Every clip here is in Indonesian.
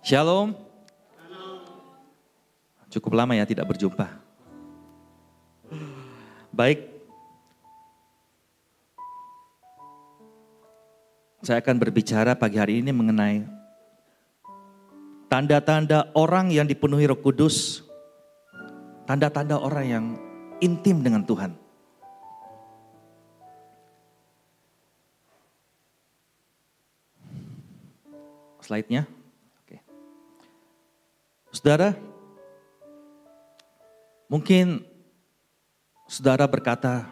Shalom. Cukup lama ya tidak berjumpa. Baik. Saya akan berbicara pagi hari ini mengenai tanda-tanda orang yang dipenuhi Roh Kudus. Tanda-tanda orang yang intim dengan Tuhan. Slide-nya. Oke. Saudara, mungkin saudara berkata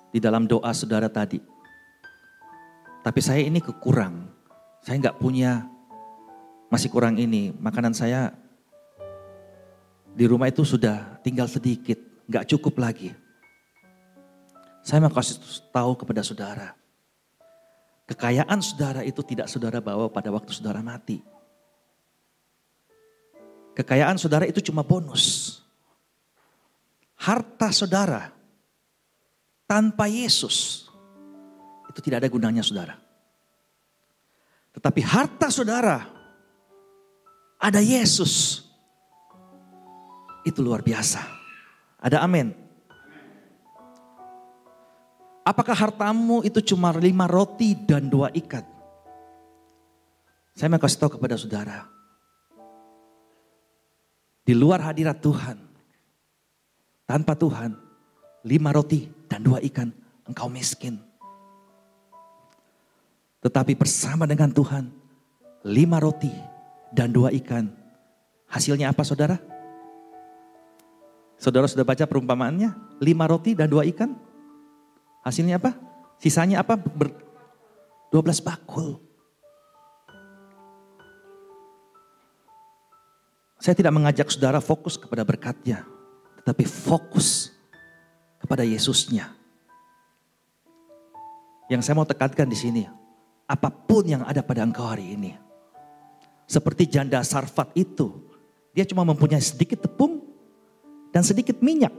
di dalam doa saudara tadi, tapi saya ini kekurang, saya nggak punya, masih kurang ini, makanan saya di rumah itu sudah tinggal sedikit, nggak cukup lagi. Saya mau kasih tahu kepada saudara, kekayaan saudara itu tidak saudara bawa pada waktu saudara mati. Kekayaan saudara itu cuma bonus. Harta saudara tanpa Yesus itu tidak ada gunanya saudara. Tetapi harta saudara ada Yesus. Itu luar biasa. Ada amin. Apakah hartamu itu cuma 5 roti dan 2 ikan? Saya mau kasih tahu kepada saudara. Di luar hadirat Tuhan. Tanpa Tuhan, 5 roti dan 2 ikan, engkau miskin. Tetapi bersama dengan Tuhan, 5 roti dan 2 ikan. Hasilnya apa saudara? Saudara sudah baca perumpamaannya? 5 roti dan 2 ikan? Hasilnya apa? Sisanya apa? 12 bakul. Saya tidak mengajak saudara fokus kepada berkatnya. Tetapi fokus kepada Yesusnya. Yang saya mau tekankan di sini. Apapun yang ada pada engkau hari ini. Seperti janda Sarfat itu. Dia cuma mempunyai sedikit tepung dan sedikit minyak.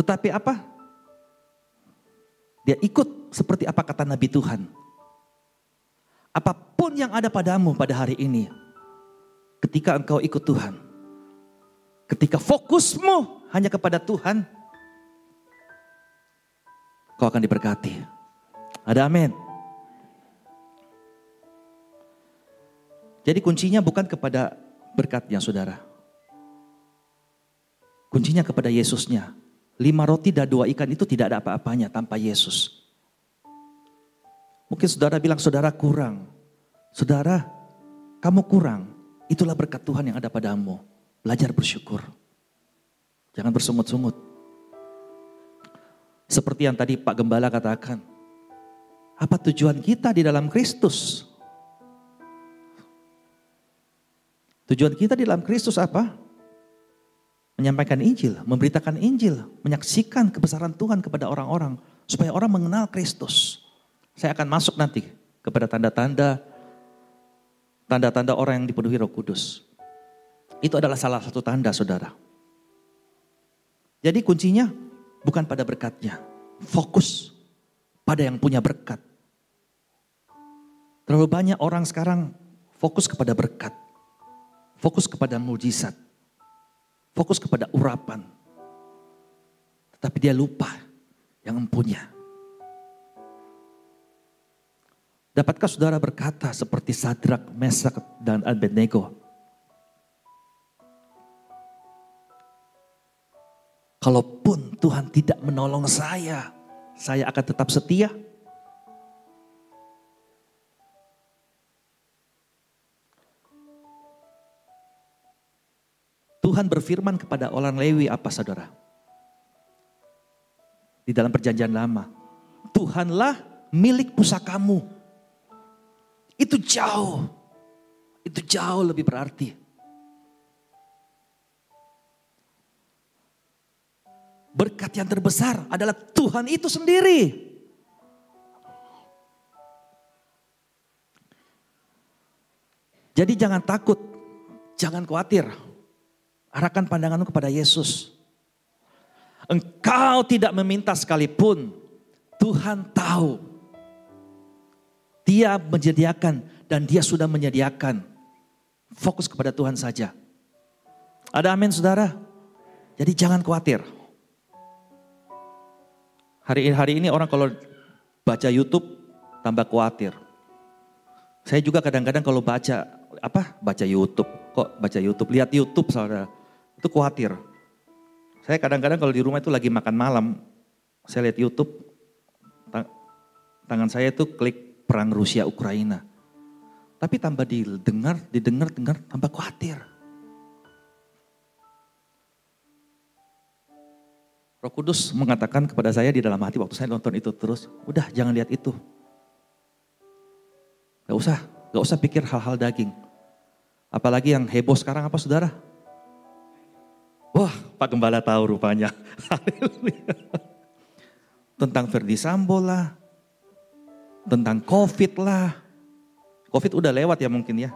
Tetapi apa? Dia ikut seperti apa kata Nabi Tuhan. Apapun yang ada padamu pada hari ini. Ketika engkau ikut Tuhan. Ketika fokusmu hanya kepada Tuhan. Kau akan diberkati. Ada amin. Jadi kuncinya bukan kepada berkatnya saudara. Kuncinya kepada Yesusnya. 5 roti dan 2 ikan itu tidak ada apa-apanya tanpa Yesus. Mungkin saudara bilang saudara kurang. Saudara, kamu kurang. Itulah berkat Tuhan yang ada padamu. Belajar bersyukur. Jangan bersungut-sungut. Seperti yang tadi Pak Gembala katakan. Apa tujuan kita di dalam Kristus? Tujuan kita di dalam Kristus apa? Menyampaikan Injil, memberitakan Injil, menyaksikan kebesaran Tuhan kepada orang-orang. Supaya orang mengenal Kristus. Saya akan masuk nanti kepada tanda-tanda orang yang dipenuhi Roh Kudus. Itu adalah salah satu tanda saudara. Jadi kuncinya bukan pada berkatnya. Fokus pada yang punya berkat. Terlalu banyak orang sekarang fokus kepada berkat. Fokus kepada mujizat. Fokus kepada urapan. Tetapi dia lupa yang empunya. Dapatkah saudara berkata seperti Sadrak, Mesak, dan Abednego? Kalaupun Tuhan tidak menolong saya akan tetap setia. Tuhan berfirman kepada orang Lewi apa saudara? Di dalam perjanjian lama. Tuhanlah milik pusakamu. Itu jauh lebih berarti. Berkat yang terbesar adalah Tuhan itu sendiri. Jadi jangan takut, jangan khawatir. Arahkan pandanganmu kepada Yesus. Engkau tidak meminta sekalipun, Tuhan tahu. Dia menyediakan dan dia sudah menyediakan. Fokus kepada Tuhan saja. Ada amin saudara? Jadi jangan khawatir. Hari ini orang kalau baca YouTube tambah khawatir. Saya juga kadang-kadang kalau baca YouTube. Kok baca YouTube? Lihat YouTube saudara. Itu khawatir. Saya kadang-kadang kalau di rumah itu lagi makan malam. Saya lihat YouTube. Tangan saya itu klik perang Rusia Ukraina. Tapi tambah didengar, tambah khawatir. Roh Kudus mengatakan kepada saya di dalam hati waktu saya nonton itu terus, udah jangan lihat itu. Gak usah pikir hal-hal daging. Apalagi yang heboh sekarang apa saudara? Wah, Pak Gembala tahu rupanya. Tentang Ferdi Sambo lah, tentang COVID lah. COVID udah lewat ya mungkin ya.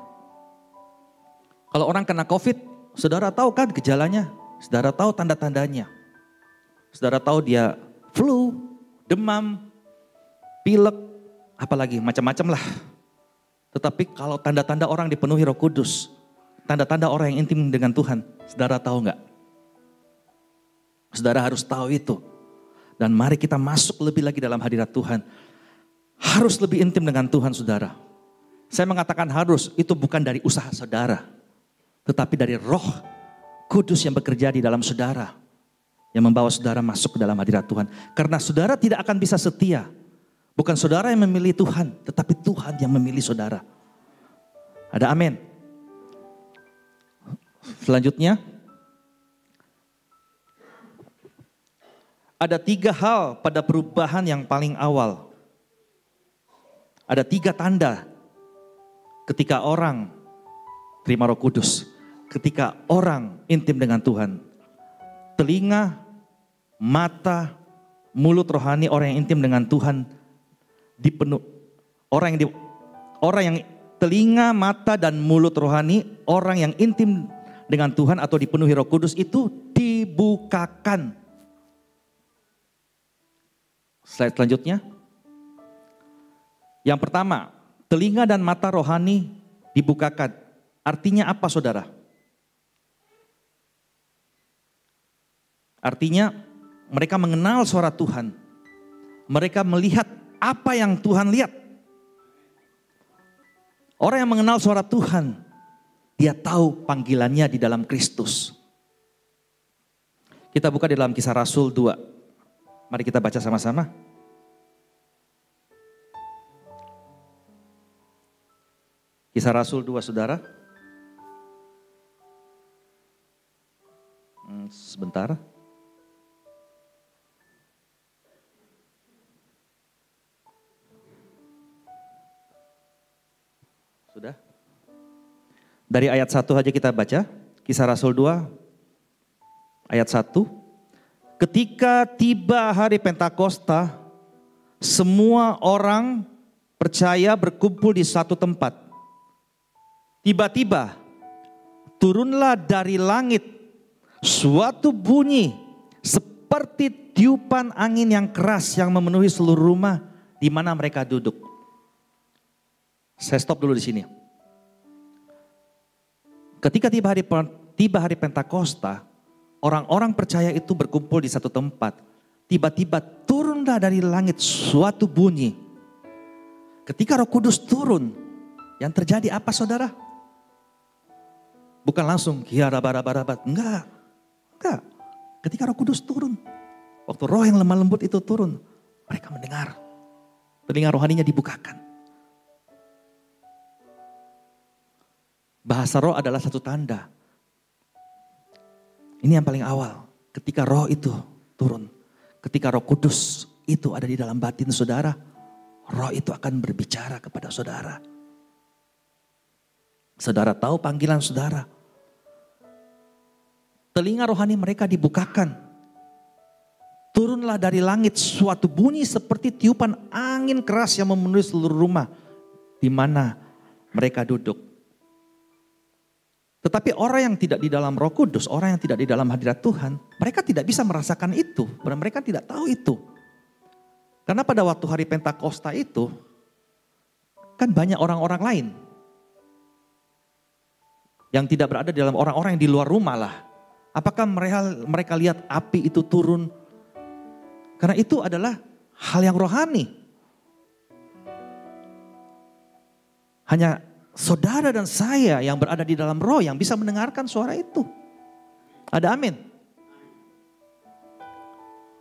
Kalau orang kena COVID, saudara tahu kan gejalanya, saudara tahu tanda-tandanya. Saudara tahu dia flu, demam, pilek, apalagi macam-macam lah. Tetapi kalau tanda-tanda orang dipenuhi Roh Kudus, tanda-tanda orang yang intim dengan Tuhan, saudara tahu enggak? Saudara harus tahu itu. Dan mari kita masuk lebih lagi dalam hadirat Tuhan. Harus lebih intim dengan Tuhan saudara. Saya mengatakan harus, itu bukan dari usaha saudara. Tetapi dari Roh Kudus yang bekerja di dalam saudara. Yang membawa saudara masuk ke dalam hadirat Tuhan. Karena saudara tidak akan bisa setia. Bukan saudara yang memilih Tuhan, tetapi Tuhan yang memilih saudara. Ada amin. Selanjutnya. Ada 3 hal pada perubahan yang paling awal. Ada 3 tanda ketika orang terima Roh Kudus. Ketika orang intim dengan Tuhan. Telinga, mata, mulut rohani orang yang intim dengan Tuhan dipenuh. Orang yang telinga, mata dan mulut rohani orang yang intim dengan Tuhan atau dipenuhi Roh Kudus itu dibukakan. Slide selanjutnya. Yang pertama, telinga dan mata rohani dibukakan. Artinya apa saudara? Artinya mereka mengenal suara Tuhan. Mereka melihat apa yang Tuhan lihat. Orang yang mengenal suara Tuhan, dia tahu panggilannya di dalam Kristus. Kita buka di dalam Kisah Rasul 2. Mari kita baca sama-sama. Kisah Rasul 2 saudara. Sebentar. Sudah? Dari ayat 1 aja kita baca. Kisah Rasul 2 ayat 1. Ketika tiba hari Pentakosta, semua orang percaya berkumpul di satu tempat. Tiba-tiba turunlah dari langit suatu bunyi seperti tiupan angin yang keras yang memenuhi seluruh rumah di mana mereka duduk. Saya stop dulu di sini. Ketika tiba hari Pentakosta, orang-orang percaya itu berkumpul di satu tempat. Tiba-tiba turunlah dari langit suatu bunyi. Ketika Roh Kudus turun, yang terjadi apa saudara? Bukan langsung kiara-bara-barabat. Enggak. Ketika Roh Kudus turun, waktu roh yang lemah lembut itu turun, mereka mendengar. Telinga rohaninya dibukakan. Bahasa roh adalah satu tanda. Ini yang paling awal, ketika roh itu turun. Ketika Roh Kudus itu ada di dalam batin saudara, roh itu akan berbicara kepada saudara. Saudara tahu panggilan saudara. Telinga rohani mereka dibukakan. Turunlah dari langit suatu bunyi seperti tiupan angin keras yang memenuhi seluruh rumah di mana mereka duduk. Tetapi orang yang tidak di dalam Roh Kudus, orang yang tidak di dalam hadirat Tuhan, mereka tidak bisa merasakan itu. Mereka tidak tahu itu. Karena pada waktu hari Pentakosta itu, kan banyak orang-orang lain yang tidak berada di dalam orang-orang yang di luar rumah lah. Apakah mereka lihat api itu turun? Karena itu adalah hal yang rohani. Hanya saudara dan saya yang berada di dalam roh yang bisa mendengarkan suara itu. Ada amin.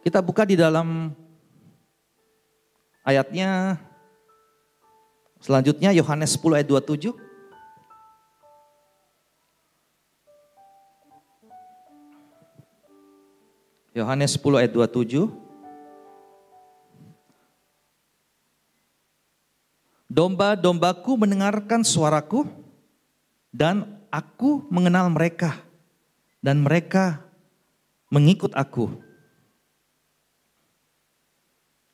Kita buka di dalam ayatnya selanjutnya, Yohanes 10 ayat 27. Yohanes 10 ayat 27. Domba-dombaku mendengarkan suaraku dan aku mengenal mereka dan mereka mengikut aku.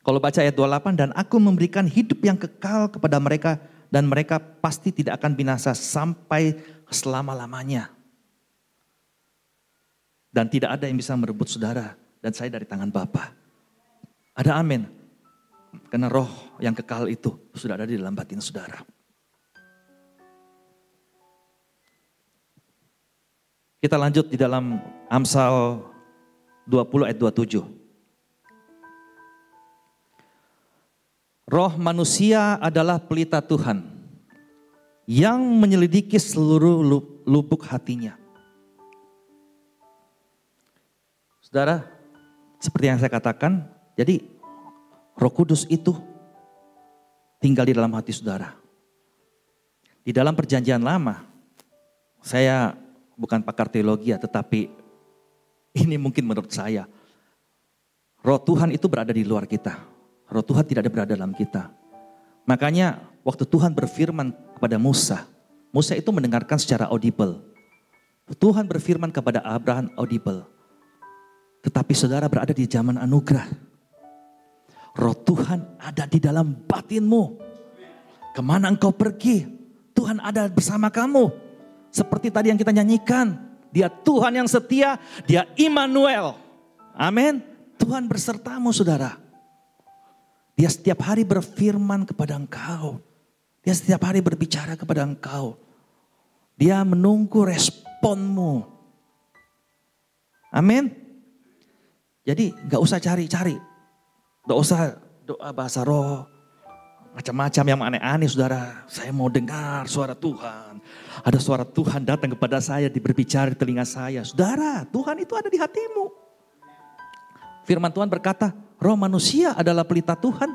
Kalau baca ayat 28, dan aku memberikan hidup yang kekal kepada mereka dan mereka pasti tidak akan binasa sampai selama-lamanya. Dan tidak ada yang bisa merebut saudara dan saya dari tangan Bapa. Ada amin. Karena roh yang kekal itu sudah ada di dalam batin saudara. Kita lanjut di dalam Amsal 20 ayat 27. Roh manusia adalah pelita Tuhan yang menyelidiki seluruh lubuk hatinya. Saudara, seperti yang saya katakan, jadi Roh Kudus itu tinggal di dalam hati saudara. Di dalam perjanjian lama, saya bukan pakar teologi ya, tetapi ini mungkin menurut saya. Roh Tuhan itu berada di luar kita. Roh Tuhan tidak ada berada dalam kita. Makanya waktu Tuhan berfirman kepada Musa, Musa itu mendengarkan secara audible. Tuhan berfirman kepada Abraham audible. Tetapi saudara berada di zaman anugerah. Roh Tuhan ada di dalam batinmu. Kemana engkau pergi, Tuhan ada bersama kamu. Seperti tadi yang kita nyanyikan, Dia Tuhan yang setia, Dia Immanuel. Amin. Tuhan bersertamu saudara. Dia setiap hari berfirman kepada engkau. Dia setiap hari berbicara kepada engkau. Dia menunggu responmu. Amin. Jadi gak usah cari-cari. Gak usah doa bahasa roh, macam-macam yang aneh-aneh saudara. Saya mau dengar suara Tuhan. Ada suara Tuhan datang kepada saya, berbicara di telinga saya. Saudara, Tuhan itu ada di hatimu. Firman Tuhan berkata, roh manusia adalah pelita Tuhan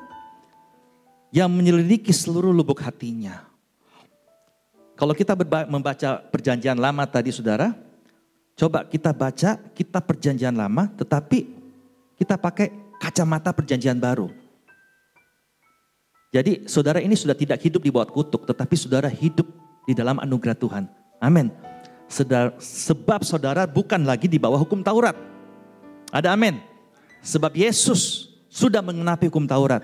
yang menyelidiki seluruh lubuk hatinya. Kalau kita membaca perjanjian lama tadi saudara, coba kita baca kitab perjanjian lama tetapi kita pakai kacamata perjanjian baru. Jadi saudara ini sudah tidak hidup di bawah kutuk, tetapi saudara hidup di dalam anugerah Tuhan. Amin. Sebab saudara bukan lagi di bawah hukum Taurat. Ada amin. Sebab Yesus sudah mengenapi hukum Taurat.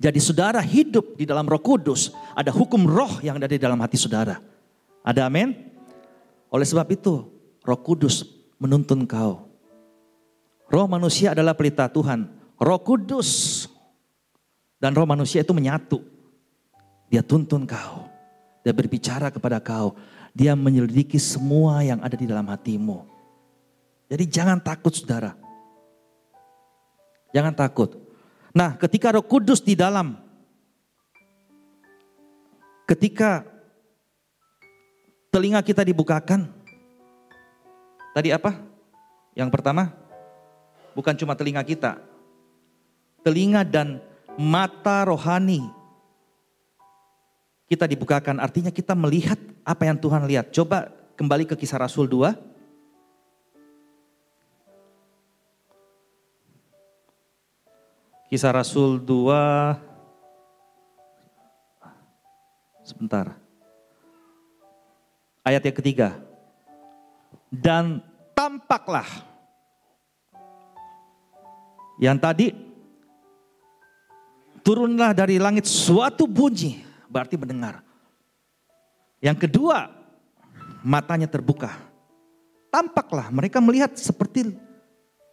Jadi saudara hidup di dalam Roh Kudus, ada hukum roh yang ada di dalam hati saudara. Ada amin. Oleh sebab itu, Roh Kudus menuntun kau. Roh manusia adalah pelita Tuhan. Roh Kudus dan roh manusia itu menyatu. Dia tuntun kau. Dia berbicara kepada kau. Dia menyelidiki semua yang ada di dalam hatimu. Jadi jangan takut saudara. Jangan takut. Nah, ketika Roh Kudus di dalam, ketika telinga kita dibukakan, tadi apa? Yang pertama, bukan cuma telinga kita, telinga dan mata rohani kita dibukakan. Artinya kita melihat apa yang Tuhan lihat. Coba kembali ke Kisah Rasul 2. Kisah Rasul 2. Sebentar. Ayat yang ketiga. Dan tampaklah. Yang tadi, turunlah dari langit suatu bunyi, berarti mendengar. Yang kedua, matanya terbuka. Tampaklah, mereka melihat seperti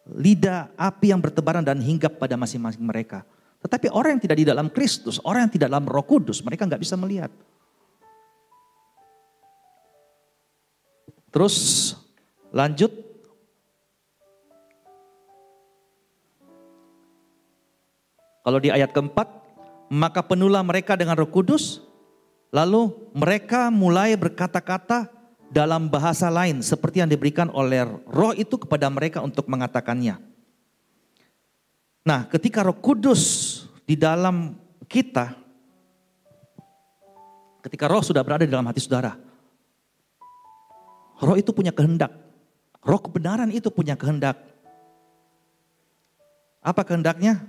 lidah api yang bertebaran dan hinggap pada masing-masing mereka. Tetapi orang yang tidak di dalam Kristus, orang yang tidak dalam Roh Kudus, mereka nggak bisa melihat. Terus lanjut. Kalau di ayat keempat, maka penuhlah mereka dengan Roh Kudus, lalu mereka mulai berkata-kata dalam bahasa lain seperti yang diberikan oleh Roh itu kepada mereka untuk mengatakannya. Nah, ketika Roh Kudus di dalam kita, ketika Roh sudah berada di dalam hati saudara, Roh itu punya kehendak. Roh kebenaran itu punya kehendak. Apa kehendaknya?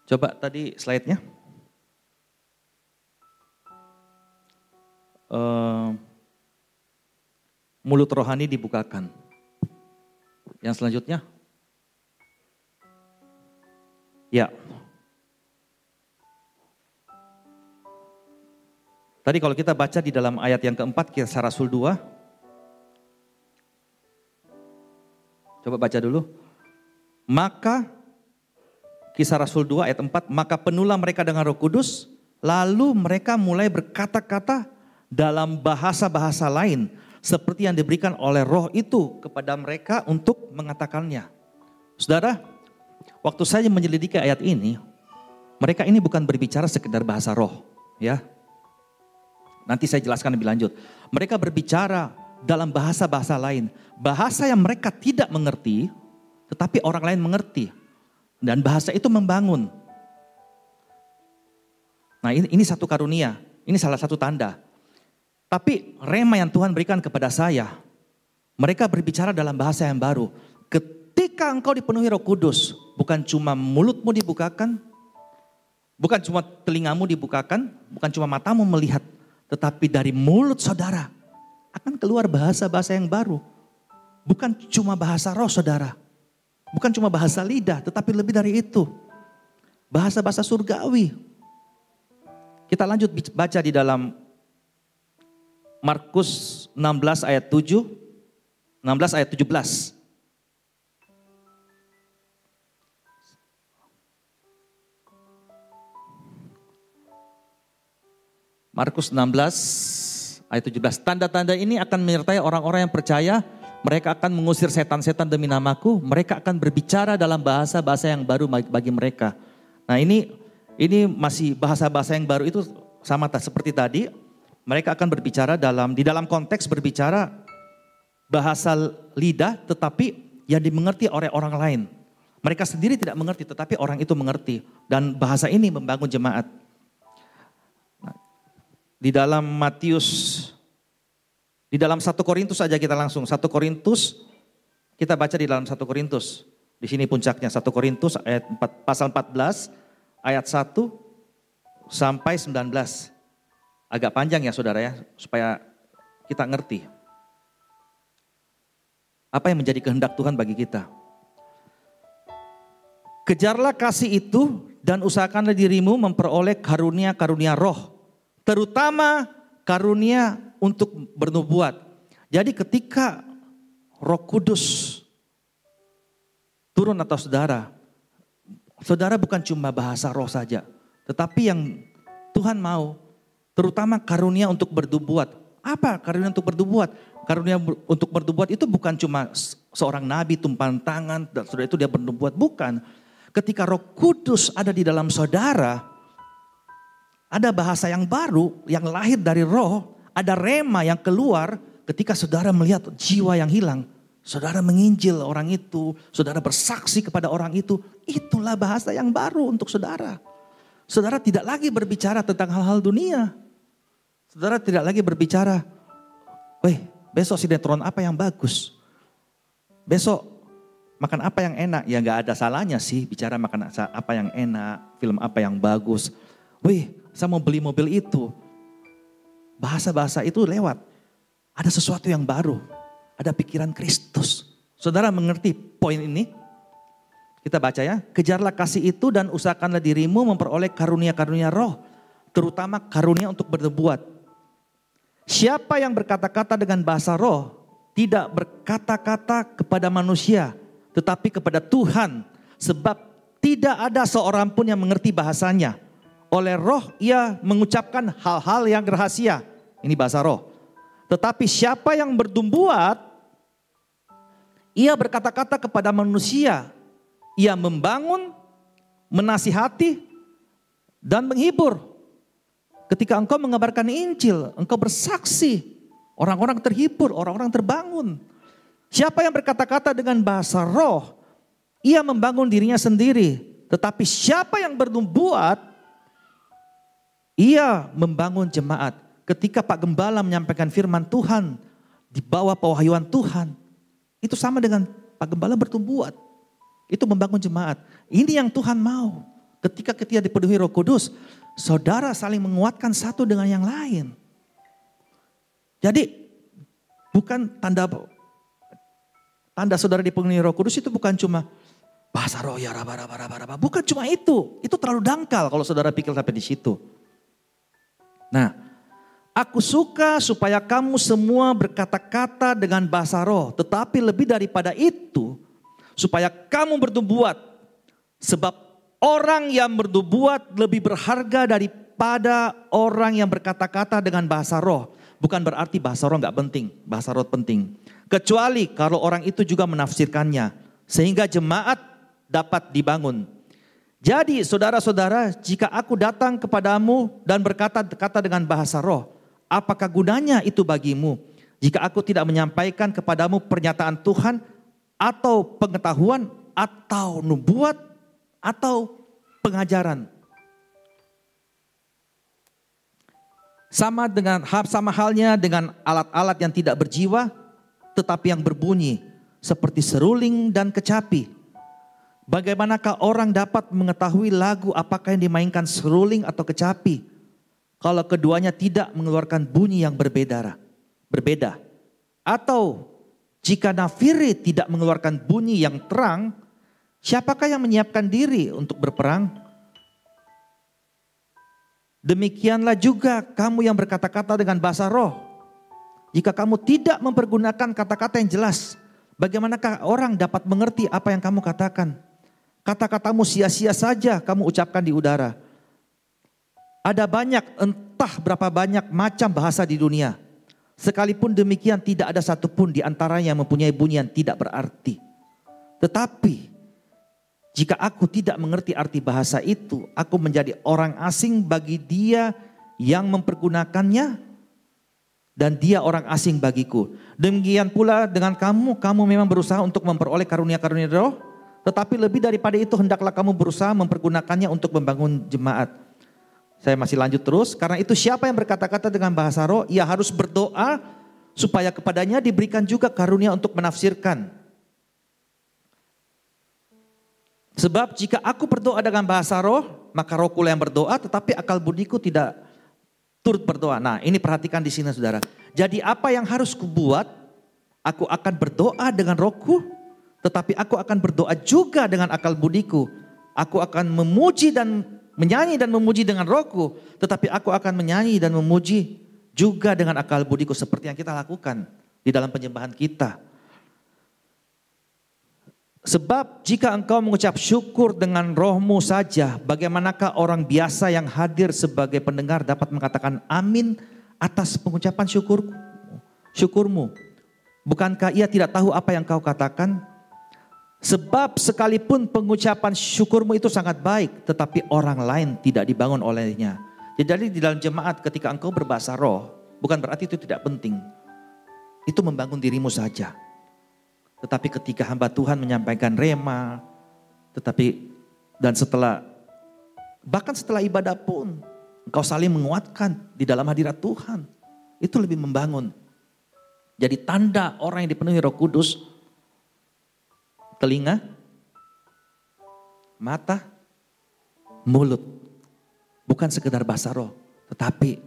Coba tadi slide-nya. Mulut rohani dibukakan. Yang selanjutnya. Ya. Tadi kalau kita baca di dalam ayat yang keempat, Kisah Rasul 2. Coba baca dulu. Maka Kisah Rasul 2 ayat 4, maka penuhlah mereka dengan Roh Kudus, lalu mereka mulai berkata-kata dalam bahasa-bahasa lain, seperti yang diberikan oleh Roh itu kepada mereka untuk mengatakannya. Saudara, waktu saya menyelidiki ayat ini, mereka ini bukan berbicara sekedar bahasa roh, ya. Nanti saya jelaskan lebih lanjut. Mereka berbicara dalam bahasa-bahasa lain, bahasa yang mereka tidak mengerti, tetapi orang lain mengerti. Dan bahasa itu membangun. Nah, ini satu karunia, ini salah satu tanda. Tapi rema yang Tuhan berikan kepada saya, mereka berbicara dalam bahasa yang baru. Ketika engkau dipenuhi Roh Kudus, bukan cuma mulutmu dibukakan, bukan cuma telingamu dibukakan, bukan cuma matamu melihat, tetapi dari mulut saudara akan keluar bahasa-bahasa yang baru. Bukan cuma bahasa roh saudara. Bukan cuma bahasa lidah, tetapi lebih dari itu. Bahasa-bahasa surgawi. Kita lanjut baca di dalam Markus 16 ayat 7, 16 ayat 17. Markus 16 ayat 17. Tanda-tanda ini akan menyertai orang-orang yang percaya. Mereka akan mengusir setan-setan demi namaku. Mereka akan berbicara dalam bahasa-bahasa yang baru bagi mereka. Nah ini masih bahasa-bahasa yang baru itu sama seperti tadi. Mereka akan berbicara di dalam konteks berbicara bahasa lidah, tetapi yang dimengerti oleh orang lain. Mereka sendiri tidak mengerti, tetapi orang itu mengerti. Dan bahasa ini membangun jemaat. Nah, di dalam di dalam 1 Korintus saja kita langsung. 1 Korintus, kita baca di dalam 1 Korintus. Di sini puncaknya 1 Korintus ayat 4, pasal 14 ayat 1 sampai 19. Agak panjang ya saudara ya, supaya kita ngerti. Apa yang menjadi kehendak Tuhan bagi kita. Kejarlah kasih itu dan usahakanlah dirimu memperoleh karunia-karunia roh. Terutama karunia untuk bernubuat. Jadi ketika Roh Kudus turun atas saudara, saudara bukan cuma bahasa roh saja, tetapi yang Tuhan mau, terutama karunia untuk bernubuat. Apa karunia untuk bernubuat? Karunia untuk bernubuat itu bukan cuma seorang nabi tumpahan tangan, dan saudara itu dia bernubuat, bukan. Ketika Roh Kudus ada di dalam saudara, ada bahasa yang baru yang lahir dari roh. Ada rema yang keluar ketika saudara melihat jiwa yang hilang. Saudara menginjil orang itu, saudara bersaksi kepada orang itu. Itulah bahasa yang baru untuk saudara. Saudara tidak lagi berbicara tentang hal-hal dunia. Saudara tidak lagi berbicara, besok sinetron apa yang bagus? Besok makan apa yang enak? Ya gak ada salahnya sih bicara makan apa yang enak, film apa yang bagus. Saya mau beli mobil itu. Bahasa-bahasa itu lewat. Ada sesuatu yang baru. Ada pikiran Kristus. Saudara mengerti poin ini? Kita baca ya. Kejarlah kasih itu dan usahakanlah dirimu memperoleh karunia-karunia roh. Terutama karunia untuk bernubuat. Siapa yang berkata-kata dengan bahasa roh, tidak berkata-kata kepada manusia, tetapi kepada Tuhan. Sebab tidak ada seorang pun yang mengerti bahasanya. Oleh roh ia mengucapkan hal-hal yang rahasia. Ini bahasa roh. Tetapi siapa yang bernubuat, ia berkata-kata kepada manusia. Ia membangun, menasihati, dan menghibur. Ketika engkau mengabarkan Injil, engkau bersaksi. Orang-orang terhibur, orang-orang terbangun. Siapa yang berkata-kata dengan bahasa roh, ia membangun dirinya sendiri. Tetapi siapa yang bernubuat, ia membangun jemaat. Ketika Pak Gembala menyampaikan firman Tuhan di bawah pewahyuan Tuhan, itu sama dengan Pak Gembala bernubuat. Itu membangun jemaat. Ini yang Tuhan mau. Ketika dipenuhi Roh Kudus, saudara saling menguatkan satu dengan yang lain. Jadi bukan tanda saudara dipenuhi Roh Kudus itu bukan cuma bahasa roh ya raba. Bukan cuma itu. Itu terlalu dangkal kalau saudara pikir sampai di situ. Nah, aku suka supaya kamu semua berkata-kata dengan bahasa roh. Tetapi lebih daripada itu, supaya kamu bernubuat. Sebab orang yang bernubuat lebih berharga daripada orang yang berkata-kata dengan bahasa roh. Bukan berarti bahasa roh gak penting, bahasa roh penting. Kecuali kalau orang itu juga menafsirkannya. Sehingga jemaat dapat dibangun. Jadi saudara-saudara, jika aku datang kepadamu dan berkata-kata dengan bahasa roh, apakah gunanya itu bagimu? Jika aku tidak menyampaikan kepadamu pernyataan Tuhan atau pengetahuan atau nubuat atau pengajaran. Sama halnya dengan alat-alat yang tidak berjiwa tetapi yang berbunyi seperti seruling dan kecapi. Bagaimanakah orang dapat mengetahui lagu apakah yang dimainkan seruling atau kecapi kalau keduanya tidak mengeluarkan bunyi yang berbeda? Atau jika nafiri tidak mengeluarkan bunyi yang terang, siapakah yang menyiapkan diri untuk berperang? Demikianlah juga kamu yang berkata-kata dengan bahasa roh. Jika kamu tidak mempergunakan kata-kata yang jelas, bagaimanakah orang dapat mengerti apa yang kamu katakan? Kata-katamu sia-sia saja kamu ucapkan di udara. Ada banyak, entah berapa banyak macam bahasa di dunia. Sekalipun demikian tidak ada satupun di antaranya yang mempunyai bunyi yang tidak berarti. Tetapi jika aku tidak mengerti arti bahasa itu, aku menjadi orang asing bagi dia yang mempergunakannya dan dia orang asing bagiku. Demikian pula dengan kamu memang berusaha untuk memperoleh karunia-karunia roh, tetapi lebih daripada itu hendaklah kamu berusaha mempergunakannya untuk membangun jemaat. Saya masih lanjut terus, karena itu siapa yang berkata-kata dengan bahasa roh, ia harus berdoa supaya kepadanya diberikan juga karunia untuk menafsirkan. Sebab jika aku berdoa dengan bahasa roh, maka rohku yang berdoa, tetapi akal budiku tidak turut berdoa. Nah, ini perhatikan di sini saudara. Jadi apa yang harus kubuat? Aku akan berdoa dengan rohku, tetapi aku akan berdoa juga dengan akal budiku. Aku akan memuji dan menyanyi dan memuji dengan rohku, tetapi aku akan menyanyi dan memuji juga dengan akal budiku seperti yang kita lakukan di dalam penyembahan kita. Sebab jika engkau mengucap syukur dengan rohmu saja, bagaimanakah orang biasa yang hadir sebagai pendengar dapat mengatakan amin atas pengucapan syukurmu? Bukankah ia tidak tahu apa yang kau katakan? Sebab sekalipun pengucapan syukurmu itu sangat baik, tetapi orang lain tidak dibangun olehnya. Jadi di dalam jemaat ketika engkau berbahasa roh, bukan berarti itu tidak penting. Itu membangun dirimu saja. Tetapi ketika hamba Tuhan menyampaikan rema, bahkan setelah ibadah pun, engkau saling menguatkan di dalam hadirat Tuhan. Itu lebih membangun. Jadi tanda orang yang dipenuhi Roh Kudus, telinga, mata, mulut. Bukan sekedar bahasa roh, tetapi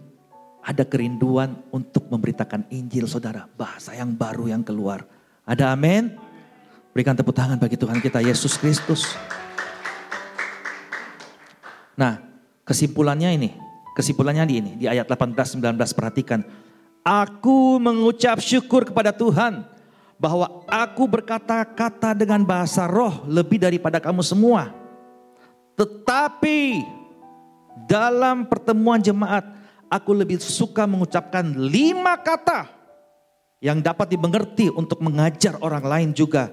ada kerinduan untuk memberitakan Injil saudara. Bahasa yang baru yang keluar. Ada amin? Berikan tepuk tangan bagi Tuhan kita Yesus Kristus. Nah, kesimpulannya di ayat 18-19 perhatikan. Aku mengucap syukur kepada Tuhan bahwa aku berkata-kata dengan bahasa roh lebih daripada kamu semua. Tetapi dalam pertemuan jemaat, aku lebih suka mengucapkan 5 kata yang dapat dimengerti untuk mengajar orang lain juga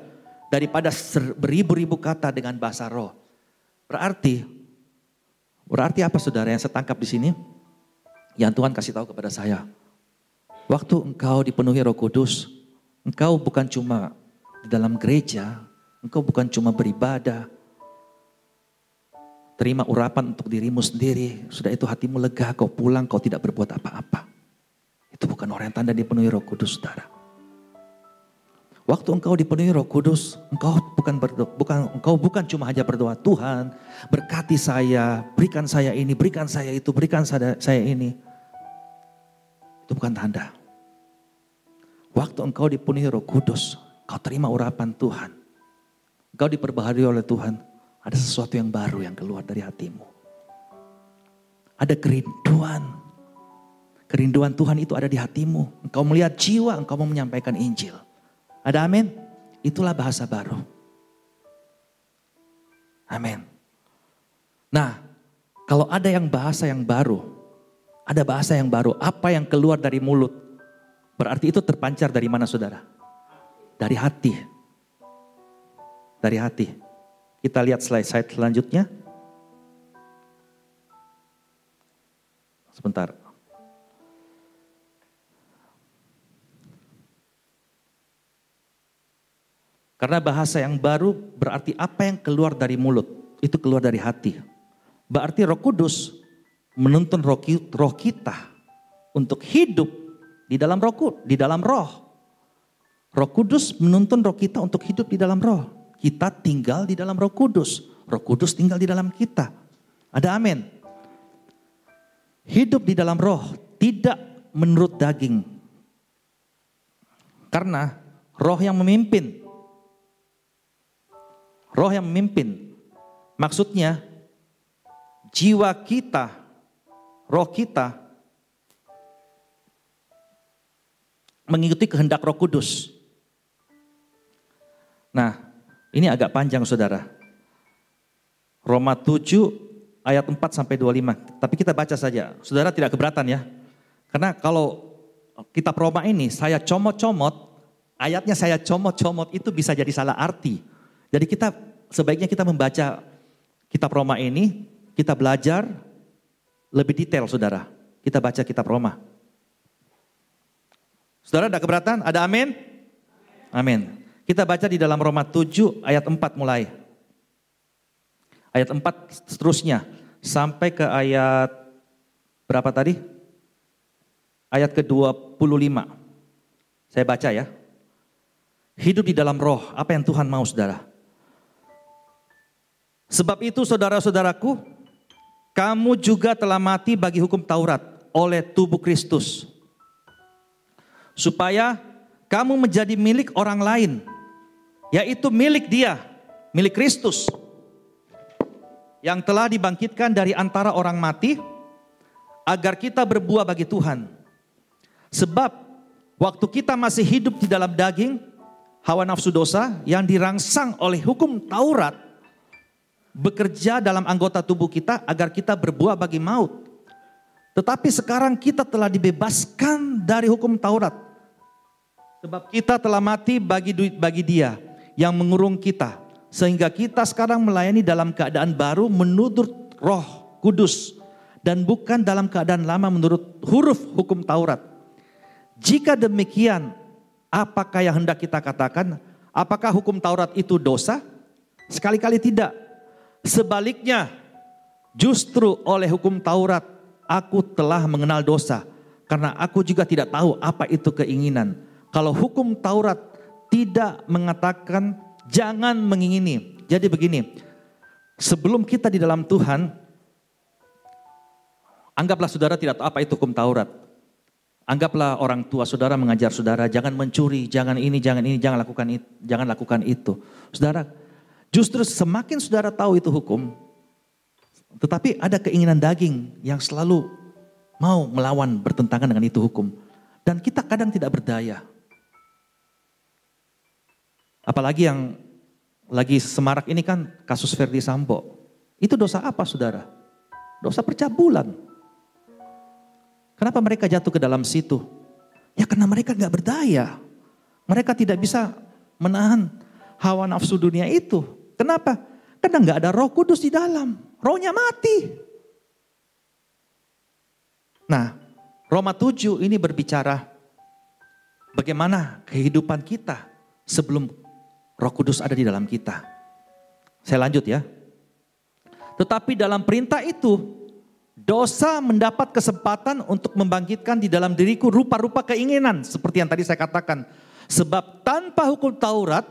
daripada beribu-ribu kata dengan bahasa roh. Berarti apa saudara yang saya tangkap di sini? Yang Tuhan kasih tahu kepada saya. Waktu engkau dipenuhi Roh Kudus, engkau bukan cuma di dalam gereja, engkau bukan cuma beribadah, terima urapan untuk dirimu sendiri, sudah itu hatimu lega, kau pulang, kau tidak berbuat apa-apa. Itu bukan orang yang tanda dipenuhi Roh Kudus, saudara. Waktu engkau dipenuhi Roh Kudus, engkau bukan cuma hanya berdoa, Tuhan berkati saya, berikan saya ini, berikan saya itu, berikan saya ini. Itu bukan tanda. Waktu engkau dipenuhi Roh Kudus, kau terima urapan Tuhan. Engkau diperbaharui oleh Tuhan, ada sesuatu yang baru yang keluar dari hatimu. Ada kerinduan. Kerinduan Tuhan itu ada di hatimu. Engkau melihat jiwa, engkau mau menyampaikan Injil. Ada amin? Itulah bahasa baru. Amin. Nah, kalau ada bahasa yang baru, ada bahasa yang baru, apa yang keluar dari mulut, berarti itu terpancar dari mana saudara? Dari hati. Dari hati. Kita lihat slide selanjutnya. Sebentar. Karena bahasa yang baru berarti apa yang keluar dari mulut, itu keluar dari hati. Berarti Roh Kudus menuntun roh kita untuk hidup di dalam roh. Roh Kudus menuntun roh kita untuk hidup di dalam roh. Kita tinggal di dalam Roh Kudus. Roh Kudus tinggal di dalam kita. Ada amin. Hidup di dalam roh, tidak menurut daging. Karena roh yang memimpin. Roh yang memimpin, maksudnya jiwa kita, roh kita mengikuti kehendak Roh Kudus. Nah, ini agak panjang saudara. Roma 7 ayat 4 sampai 25. Tapi kita baca saja. Saudara tidak keberatan ya. Karena kalau kitab Roma ini saya comot-comot, ayatnya saya comot-comot itu bisa jadi salah arti. Jadi sebaiknya kita membaca kitab Roma ini, kita belajar lebih detail saudara. Kita baca kitab Roma. Saudara ada keberatan? Ada amin? Amin. Kita baca di dalam Roma 7 ayat 4 mulai. Ayat 4 seterusnya. Sampai ke ayat berapa tadi? Ayat ke-25. Saya baca ya. Hidup di dalam roh, apa yang Tuhan mau saudara? Sebab itu saudara-saudaraku, kamu juga telah mati bagi hukum Taurat oleh tubuh Kristus. Supaya kamu menjadi milik orang lain, yaitu milik Dia, milik Kristus. Yang telah dibangkitkan dari antara orang mati, agar kita berbuah bagi Tuhan. Sebab waktu kita masih hidup di dalam daging, hawa nafsu dosa yang dirangsang oleh hukum Taurat, bekerja dalam anggota tubuh kita agar kita berbuah bagi maut. Tetapi sekarang kita telah dibebaskan dari hukum Taurat. Sebab kita telah mati bagi Dia yang mengurung kita. Sehingga kita sekarang melayani dalam keadaan baru menurut Roh Kudus. Dan bukan dalam keadaan lama menurut huruf hukum Taurat. Jika demikian, apakah yang hendak kita katakan? Apakah hukum Taurat itu dosa? Sekali-kali tidak. Sebaliknya, justru oleh hukum Taurat aku telah mengenal dosa. Karena aku juga tidak tahu apa itu keinginan. Kalau hukum Taurat tidak mengatakan jangan mengingini. Jadi begini, sebelum kita di dalam Tuhan, anggaplah saudara tidak tahu apa itu hukum Taurat. Anggaplah orang tua saudara mengajar saudara, jangan mencuri, jangan ini, jangan lakukan itu. Saudara, justru semakin saudara tahu itu hukum, tetapi ada keinginan daging yang selalu mau melawan, bertentangan dengan itu hukum. Dan kita kadang tidak berdaya. Apalagi yang lagi semarak ini kan kasus Verdi Sambo. Itu dosa apa saudara? Dosa percabulan. Kenapa mereka jatuh ke dalam situ? Ya karena mereka gak berdaya. Mereka tidak bisa menahan hawa nafsu dunia itu. Kenapa? Karena gak ada Roh Kudus di dalam. Rohnya mati. Nah, Roma 7 ini berbicara bagaimana kehidupan kita sebelum Roh Kudus ada di dalam kita. Saya lanjut ya. Tetapi dalam perintah itu, dosa mendapat kesempatan untuk membangkitkan di dalam diriku rupa-rupa keinginan. Seperti yang tadi saya katakan. Sebab tanpa hukum Taurat,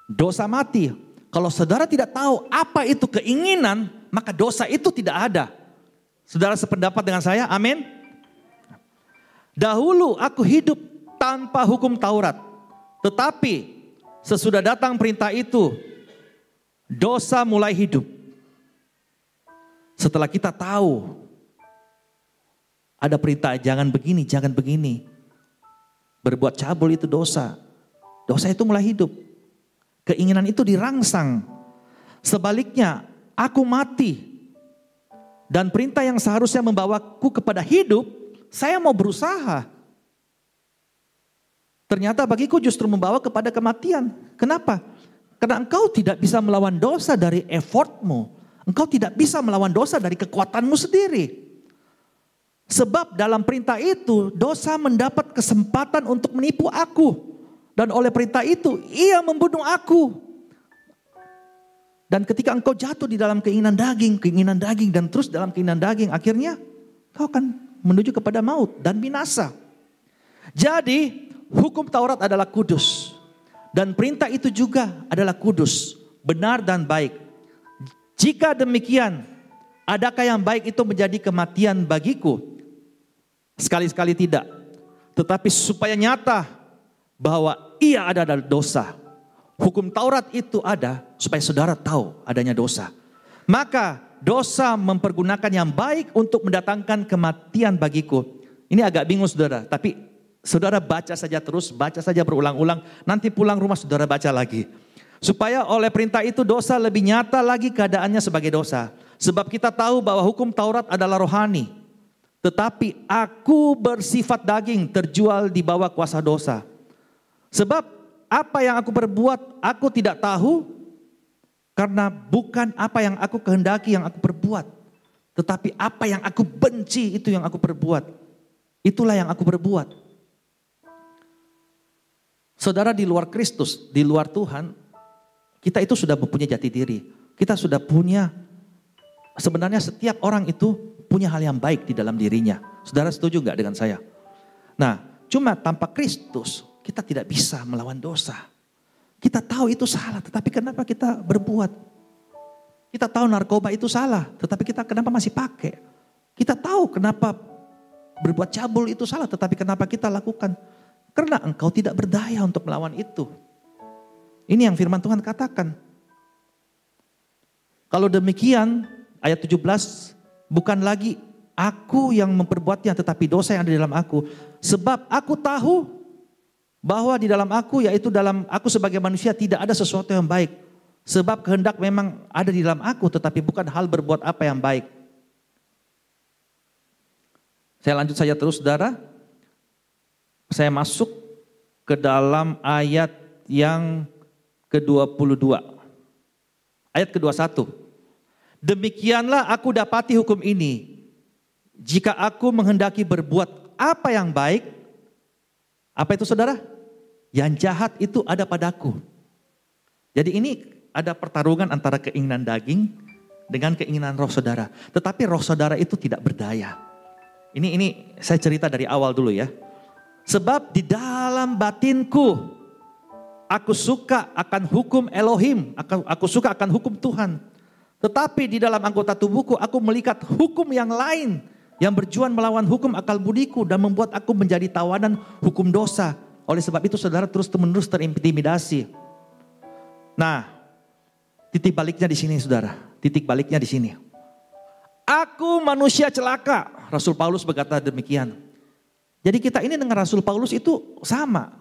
dosa mati. Kalau saudara tidak tahu apa itu keinginan, maka dosa itu tidak ada. Saudara sependapat dengan saya? Amin. Dahulu aku hidup tanpa hukum Taurat. Tetapi sesudah datang perintah itu, dosa mulai hidup. Setelah kita tahu ada perintah jangan begini, jangan begini. Berbuat cabul itu dosa. Dosa itu mulai hidup. Keinginan itu dirangsang. Sebaliknya aku mati. Dan perintah yang seharusnya membawaku kepada hidup, saya mau berusaha. Ternyata bagiku justru membawa kepada kematian. Kenapa? Karena engkau tidak bisa melawan dosa dari effortmu. Engkau tidak bisa melawan dosa dari kekuatanmu sendiri. Sebab dalam perintah itu dosa mendapat kesempatan untuk menipu aku. Dan oleh perintah itu ia membunuh aku. Dan ketika engkau jatuh di dalam keinginan daging dan terus dalam keinginan daging, akhirnya kau akan menuju kepada maut dan binasa. Jadi hukum Taurat adalah kudus. Dan perintah itu juga adalah kudus, benar dan baik. Jika demikian, adakah yang baik itu menjadi kematian bagiku? Sekali-sekali tidak. Tetapi supaya nyata bahwa ia ada dalam dosa. Hukum Taurat itu ada supaya saudara tahu adanya dosa. Maka dosa mempergunakan yang baik untuk mendatangkan kematian bagiku. Ini agak bingung saudara, tapi saudara baca saja terus, baca saja berulang-ulang. Nanti pulang rumah saudara baca lagi. Supaya oleh perintah itu dosa lebih nyata lagi keadaannya sebagai dosa. Sebab kita tahu bahwa hukum Taurat adalah rohani. Tetapi aku bersifat daging terjual di bawah kuasa dosa. Sebab apa yang aku perbuat aku tidak tahu. Karena bukan apa yang aku kehendaki yang aku perbuat. Tetapi apa yang aku benci itu yang aku perbuat. Itulah yang aku perbuat. Saudara di luar Kristus, di luar Tuhan, kita itu sudah mempunyai jati diri. Kita sudah punya, sebenarnya setiap orang itu punya hal yang baik di dalam dirinya. Saudara setuju gak dengan saya? Nah, cuma tanpa Kristus kita tidak bisa melawan dosa. Kita tahu itu salah, tetapi kenapa kita berbuat? Kita tahu narkoba itu salah, tetapi kita kenapa masih pakai? Kita tahu kenapa berbuat cabul itu salah, tetapi kenapa kita lakukan? Karena engkau tidak berdaya untuk melawan itu. Ini yang firman Tuhan katakan. Kalau demikian, ayat 17, bukan lagi aku yang memperbuatnya, tetapi dosa yang ada di dalam aku. Sebab aku tahu bahwa di dalam aku, yaitu dalam aku sebagai manusia, tidak ada sesuatu yang baik. Sebab kehendak memang ada di dalam aku, tetapi bukan hal berbuat apa yang baik. Saya lanjut saja terus saudara. Saya masuk ke dalam ayat yang ke-22. Ayat ke-21. Demikianlah aku dapati hukum ini. Jika aku menghendaki berbuat apa yang baik. Apa itu saudara? Yang jahat itu ada padaku. Jadi ini ada pertarungan antara keinginan daging dengan keinginan roh saudara. Tetapi roh saudara itu tidak berdaya. Ini saya cerita dari awal dulu ya. Sebab di dalam batinku aku suka akan hukum Elohim, aku suka akan hukum Tuhan. Tetapi di dalam anggota tubuhku aku melihat hukum yang lain yang berjuang melawan hukum akal budiku dan membuat aku menjadi tawanan hukum dosa. Oleh sebab itu saudara terus-menerus terintimidasi. Nah, titik baliknya di sini saudara, titik baliknya di sini. Aku manusia celaka, Rasul Paulus berkata demikian. Jadi kita ini dengan Rasul Paulus itu sama.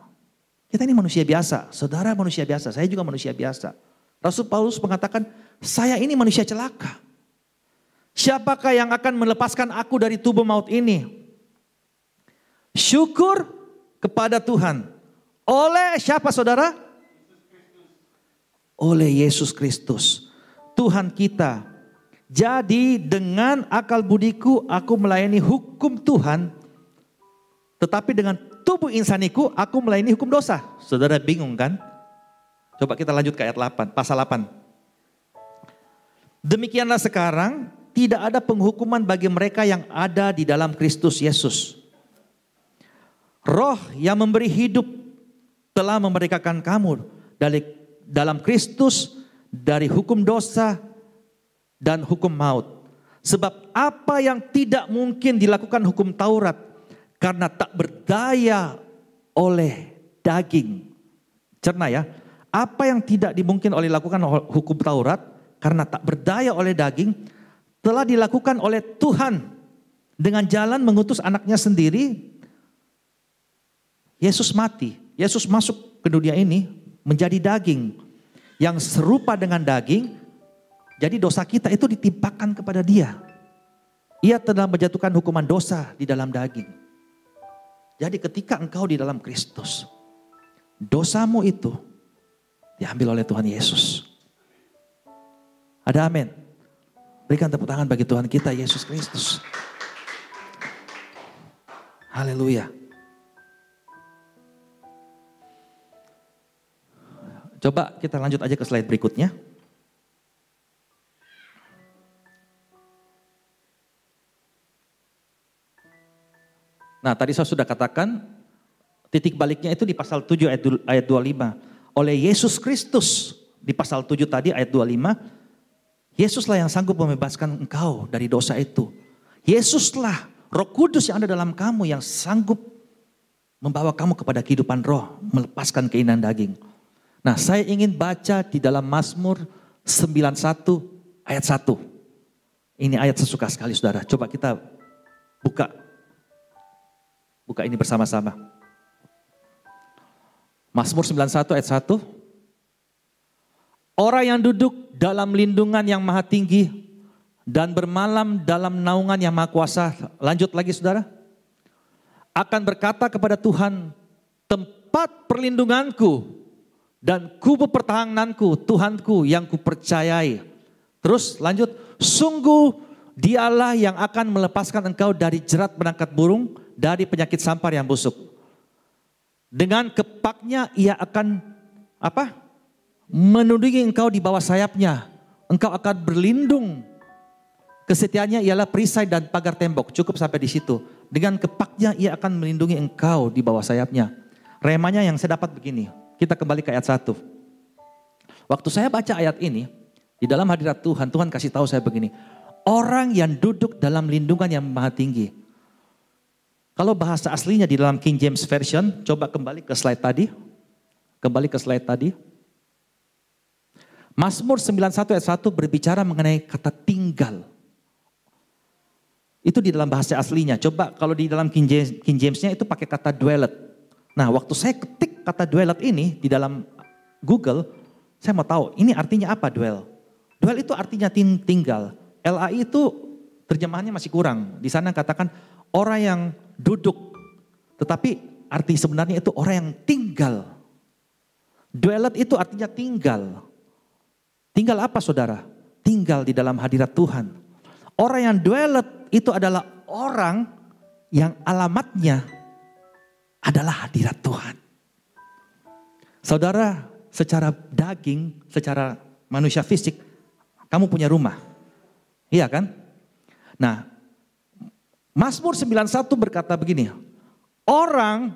Kita ini manusia biasa, saudara manusia biasa, saya juga manusia biasa. Rasul Paulus mengatakan, saya ini manusia celaka. Siapakah yang akan melepaskan aku dari tubuh maut ini? Syukur kepada Tuhan. Oleh siapa saudara? Oleh Yesus Kristus, Tuhan kita. Jadi dengan akal budiku aku melayani hukum Tuhan, tetapi dengan tubuh insaniku aku melayani hukum dosa. Saudara bingung kan? Coba kita lanjut ke ayat 8, pasal 8. Demikianlah sekarang tidak ada penghukuman bagi mereka yang ada di dalam Kristus Yesus. Roh yang memberi hidup telah memerdekakan kamu dari dalam Kristus dari hukum dosa dan hukum maut. Sebab apa yang tidak mungkin dilakukan hukum Taurat karena tak berdaya oleh daging. Cerna ya, apa yang tidak dimungkin oleh lakukan hukum Taurat karena tak berdaya oleh daging telah dilakukan oleh Tuhan dengan jalan mengutus anaknya sendiri. Yesus mati, Yesus masuk ke dunia ini menjadi daging yang serupa dengan daging. Jadi dosa kita itu ditimpakan kepada dia. Ia telah menjatuhkan hukuman dosa di dalam daging. Jadi ketika engkau di dalam Kristus, dosamu itu diambil oleh Tuhan Yesus. Ada amin. Berikan tepuk tangan bagi Tuhan kita Yesus Kristus. Haleluya. Coba kita lanjut aja ke slide berikutnya. Nah, tadi saya sudah katakan titik baliknya itu di pasal 7 ayat 25. Oleh Yesus Kristus di pasal 7 tadi ayat 25. Yesuslah yang sanggup membebaskan engkau dari dosa itu. Yesuslah Roh Kudus yang ada dalam kamu yang sanggup membawa kamu kepada kehidupan roh, melepaskan keinginan daging. Nah, saya ingin baca di dalam Mazmur 91 ayat 1. Ini ayat sesuka sekali saudara. Coba kita buka ini bersama-sama. Mazmur 91 ayat 1. Orang yang duduk dalam lindungan yang maha tinggi dan bermalam dalam naungan yang maha kuasa. Lanjut lagi saudara. Akan berkata kepada Tuhan, tempat perlindunganku dan kubu pertahananku, Tuhanku yang kupercayai. Terus lanjut, sungguh dialah yang akan melepaskan engkau dari jerat penangkat burung, dari penyakit sampar yang busuk. Dengan kepaknya ia akan menundungi engkau di bawah sayapnya. Engkau akan berlindung. Kesetiaannya ialah perisai dan pagar tembok. Cukup sampai di situ. Dengan kepaknya ia akan melindungi engkau di bawah sayapnya. Remanya yang saya dapat begini. Kita kembali ke ayat 1. Waktu saya baca ayat ini, di dalam hadirat Tuhan, Tuhan kasih tahu saya begini. Orang yang duduk dalam lindungan yang maha tinggi. Kalau bahasa aslinya di dalam King James Version, coba kembali ke slide tadi. Mazmur 91 ayat 1 berbicara mengenai kata tinggal. Itu di dalam bahasa aslinya. Coba kalau di dalam King James-nya itu pakai kata dwelleth. Nah, waktu saya ketik kata dwelleth ini di dalam Google, saya mau tahu ini artinya apa dwell. Dwell itu artinya tinggal. LAI itu terjemahannya masih kurang. Di sana katakan orang yang duduk. Tetapi arti sebenarnya itu orang yang tinggal. Dwelleth itu artinya tinggal. Tinggal apa saudara? Tinggal di dalam hadirat Tuhan. Orang yang dwelleth itu adalah orang yang alamatnya adalah hadirat Tuhan. Saudara, secara daging, secara manusia fisik, kamu punya rumah. Iya kan? Nah, Mazmur 91 berkata begini, orang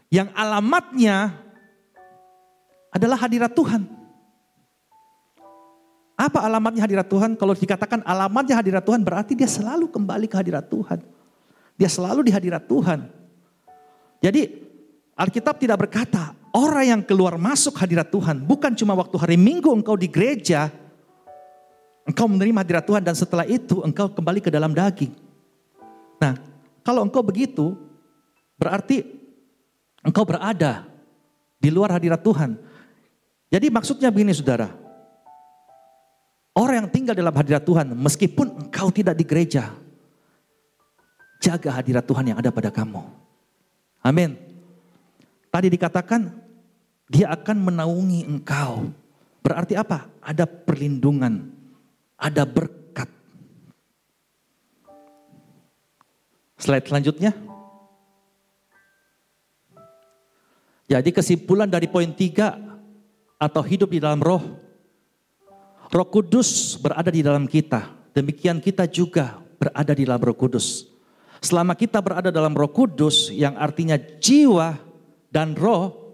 yang alamatnya adalah hadirat Tuhan. Apa alamatnya hadirat Tuhan? Kalau dikatakan alamatnya hadirat Tuhan berarti dia selalu kembali ke hadirat Tuhan. Dia selalu di hadirat Tuhan. Jadi Alkitab tidak berkata orang yang keluar masuk hadirat Tuhan. Bukan cuma waktu hari Minggu engkau di gereja. Engkau menerima hadirat Tuhan dan setelah itu engkau kembali ke dalam daging. Nah, kalau engkau begitu berarti engkau berada di luar hadirat Tuhan. Jadi maksudnya begini saudara. Orang yang tinggal dalam hadirat Tuhan, meskipun engkau tidak di gereja, jaga hadirat Tuhan yang ada pada kamu. Amin. Tadi dikatakan, dia akan menaungi engkau. Berarti apa? Ada perlindungan, ada berkat. Slide selanjutnya. Jadi kesimpulan dari poin 3, atau hidup di dalam roh. Roh Kudus berada di dalam kita. Demikian kita juga berada di dalam Roh Kudus. Selama kita berada dalam Roh Kudus, yang artinya jiwa dan roh,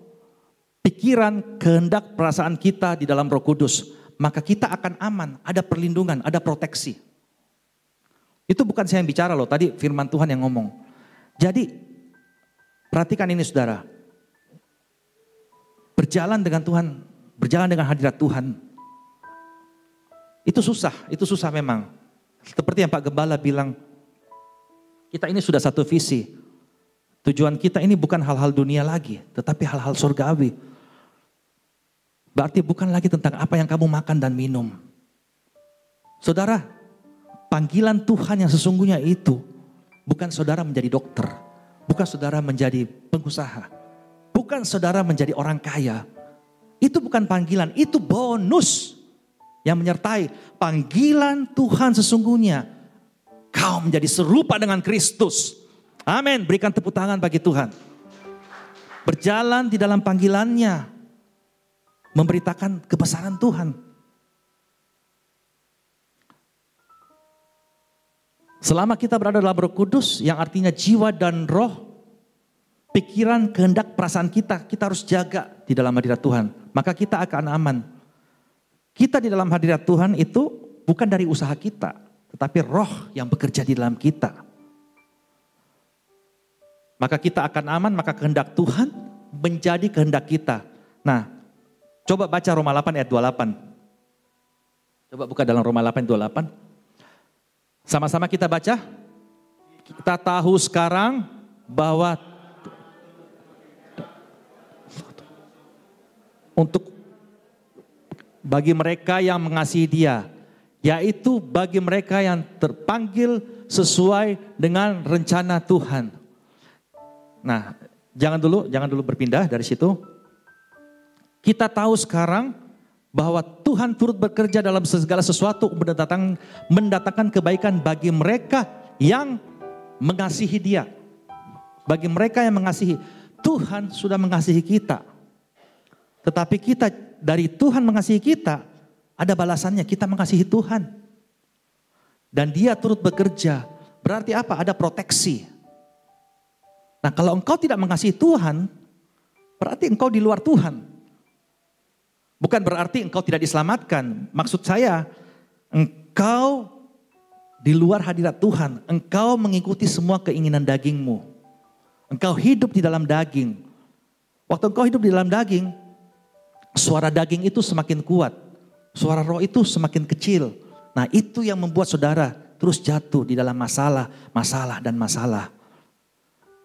pikiran, kehendak, perasaan kita di dalam Roh Kudus, maka kita akan aman, ada perlindungan, ada proteksi. Itu bukan saya yang bicara loh, tadi firman Tuhan yang ngomong. Jadi perhatikan ini saudara. Berjalan dengan Tuhan, berjalan dengan hadirat Tuhan, itu susah memang. Seperti yang Pak Gembala bilang, kita ini sudah satu visi. Tujuan kita ini bukan hal-hal dunia lagi, tetapi hal-hal surgawi. Berarti bukan lagi tentang apa yang kamu makan dan minum. Saudara, panggilan Tuhan yang sesungguhnya itu, bukan saudara menjadi dokter, bukan saudara menjadi pengusaha, bukan saudara menjadi orang kaya. Itu bukan panggilan, itu bonus yang menyertai. Panggilan Tuhan sesungguhnya, kau menjadi serupa dengan Kristus. Amin, berikan tepuk tangan bagi Tuhan. Berjalan di dalam panggilannya, memberitakan kebesaran Tuhan. Selama kita berada dalam Roh Kudus, yang artinya jiwa dan roh, pikiran, kehendak, perasaan kita harus jaga di dalam hadirat Tuhan. Maka kita akan aman. Kita di dalam hadirat Tuhan itu bukan dari usaha kita, tetapi roh yang bekerja di dalam kita. Maka kita akan aman, maka kehendak Tuhan menjadi kehendak kita. Nah, coba baca Roma 8 ayat 28. Coba buka dalam Roma 8 ayat 28. Sama-sama kita baca. Kita tahu sekarang bahwa untuk bagi mereka yang mengasihi Dia, yaitu bagi mereka yang terpanggil sesuai dengan rencana Tuhan. Nah, jangan dulu berpindah dari situ. Kita tahu sekarang bahwa Tuhan turut bekerja dalam segala sesuatu mendatangkan kebaikan bagi mereka yang mengasihi Dia. Bagi mereka yang mengasihi, Tuhan sudah mengasihi kita. Tetapi kita dari Tuhan mengasihi kita, ada balasannya, kita mengasihi Tuhan. Dan Dia turut bekerja. Berarti apa? Ada proteksi. Nah, kalau engkau tidak mengasihi Tuhan, berarti engkau di luar Tuhan. Bukan berarti engkau tidak diselamatkan. Maksud saya, engkau di luar hadirat Tuhan. Engkau mengikuti semua keinginan dagingmu. Engkau hidup di dalam daging. Waktu engkau hidup di dalam daging, suara daging itu semakin kuat. Suara roh itu semakin kecil. Nah, itu yang membuat saudara terus jatuh di dalam masalah.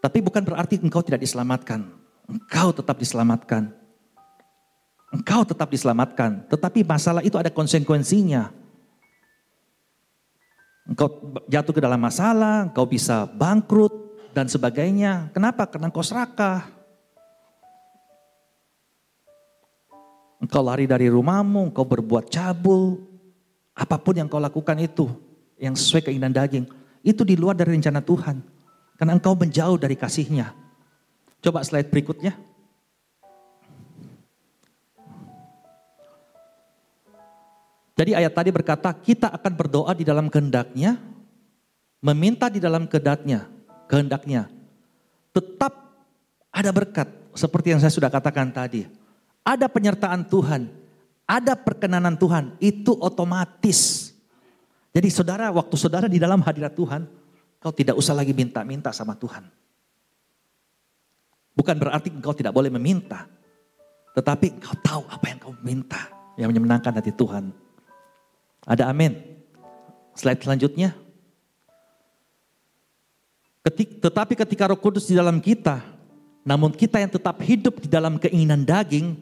Tapi bukan berarti engkau tidak diselamatkan. Engkau tetap diselamatkan. Engkau tetap diselamatkan. Tetapi masalah itu ada konsekuensinya. Engkau jatuh ke dalam masalah, engkau bisa bangkrut dan sebagainya. Kenapa? Karena engkau serakah. Engkau lari dari rumahmu, engkau berbuat cabul. Apapun yang kau lakukan itu, yang sesuai keinginan daging. Itu di luar dari rencana Tuhan. Karena engkau menjauh dari kasih-Nya. Coba slide berikutnya. Jadi ayat tadi berkata, kita akan berdoa di dalam kehendak-Nya, meminta di dalam kehendak-Nya. Tetap ada berkat, seperti yang saya sudah katakan tadi. Ada penyertaan Tuhan, ada perkenanan Tuhan, itu otomatis. Jadi saudara, waktu saudara di dalam hadirat Tuhan, kau tidak usah lagi minta-minta sama Tuhan. Bukan berarti engkau tidak boleh meminta. Tetapi engkau tahu apa yang kau minta. Yang menyenangkan hati Tuhan. Ada amin. Slide selanjutnya. Tetapi ketika Roh Kudus di dalam kita, namun kita yang tetap hidup di dalam keinginan daging,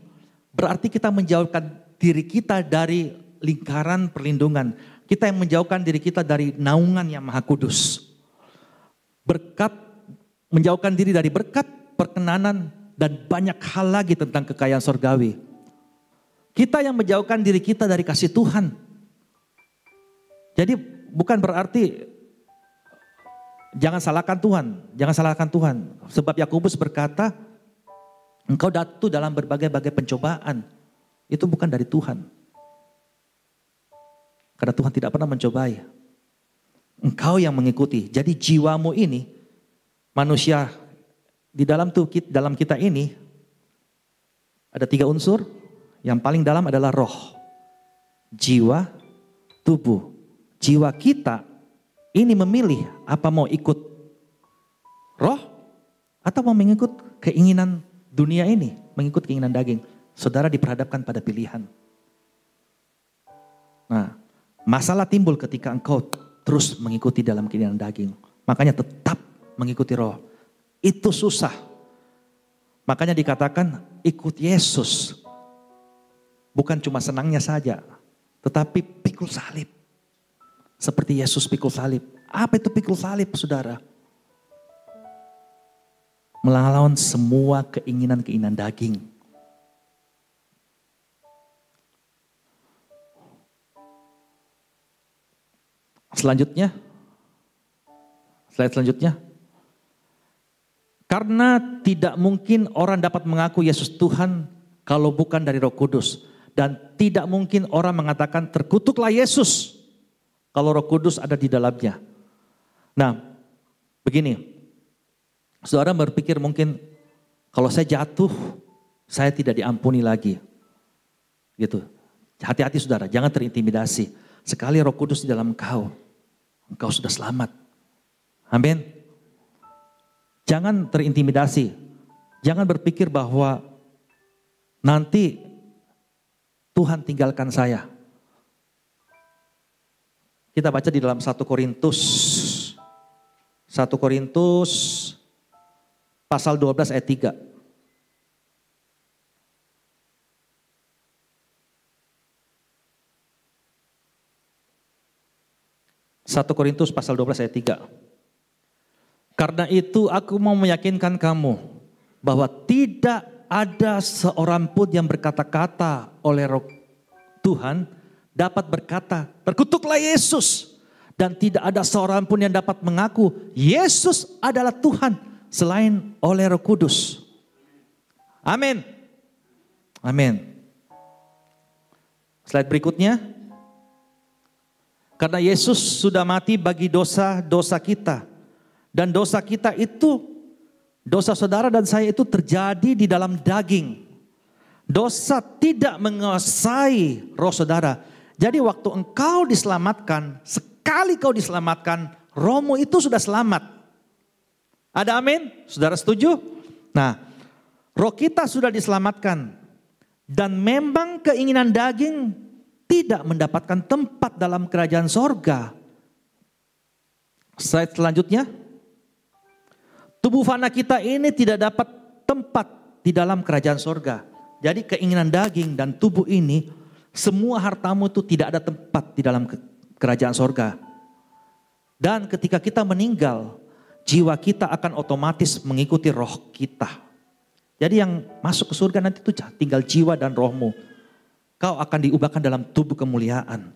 berarti kita menjauhkan diri kita dari lingkaran perlindungan. Kita yang menjauhkan diri kita dari naungan yang Maha Kudus. Menjauhkan diri dari berkat, perkenanan, dan banyak hal lagi tentang kekayaan sorgawi. Kita yang menjauhkan diri kita dari kasih Tuhan. Jadi bukan berarti jangan salahkan Tuhan, jangan salahkan Tuhan. Sebab Yakobus berkata, engkau jatuh dalam berbagai-bagai pencobaan. Itu bukan dari Tuhan. Karena Tuhan tidak pernah mencobai. Engkau yang mengikuti. Jadi jiwamu ini, manusia di dalam kita ini, ada 3 unsur. Yang paling dalam adalah roh, jiwa, tubuh. Jiwa kita ini memilih apa mau ikut roh atau mau mengikut keinginan dunia ini, mengikut keinginan daging. Saudara diperhadapkan pada pilihan. Nah, masalah timbul ketika engkau terus mengikuti dalam keinginan daging. Makanya tetap mengikuti roh. Itu susah. Makanya dikatakan ikut Yesus. Bukan cuma senangnya saja, tetapi pikul salib. Seperti Yesus pikul salib. Apa itu pikul salib, saudara? Melawan semua keinginan-keinginan daging. Selanjutnya, slide selanjutnya. Karena tidak mungkin orang dapat mengaku Yesus Tuhan kalau bukan dari Roh Kudus. Dan tidak mungkin orang mengatakan terkutuklah Yesus kalau Roh Kudus ada di dalamnya. Nah, begini. Saudara berpikir mungkin kalau saya jatuh, saya tidak diampuni lagi. Gitu. Hati-hati saudara, jangan terintimidasi. Sekali Roh Kudus di dalam engkau sudah selamat. Amin. Jangan terintimidasi. Jangan berpikir bahwa nanti Tuhan tinggalkan saya. Kita baca di dalam 1 Korintus pasal 12 ayat 3. 1 Korintus pasal 12 ayat 3. Karena itu aku mau meyakinkan kamu bahwa tidak ada seorang pun yang berkata-kata oleh Roh Tuhan dapat berkata, terkutuklah Yesus. Dan tidak ada seorang pun yang dapat mengaku Yesus adalah Tuhan selain oleh Roh Kudus. Amin. Amin. Slide berikutnya. Karena Yesus sudah mati bagi dosa-dosa kita. Dan dosa kita itu, dosa saudara dan saya itu terjadi di dalam daging. Dosa tidak menguasai roh saudara. Jadi waktu engkau diselamatkan, sekali kau diselamatkan, rohmu itu sudah selamat. Ada amin? Saudara setuju? Nah, roh kita sudah diselamatkan. Dan memang keinginan daging tidak mendapatkan tempat dalam kerajaan sorga. Slide selanjutnya. Tubuh fana kita ini tidak dapat tempat di dalam kerajaan sorga. Jadi keinginan daging dan tubuh ini, semua hartamu itu tidak ada tempat di dalam kerajaan sorga. Dan ketika kita meninggal, jiwa kita akan otomatis mengikuti roh kita. Jadi yang masuk ke surga nanti itu tinggal jiwa dan rohmu. Kau akan diubahkan dalam tubuh kemuliaan.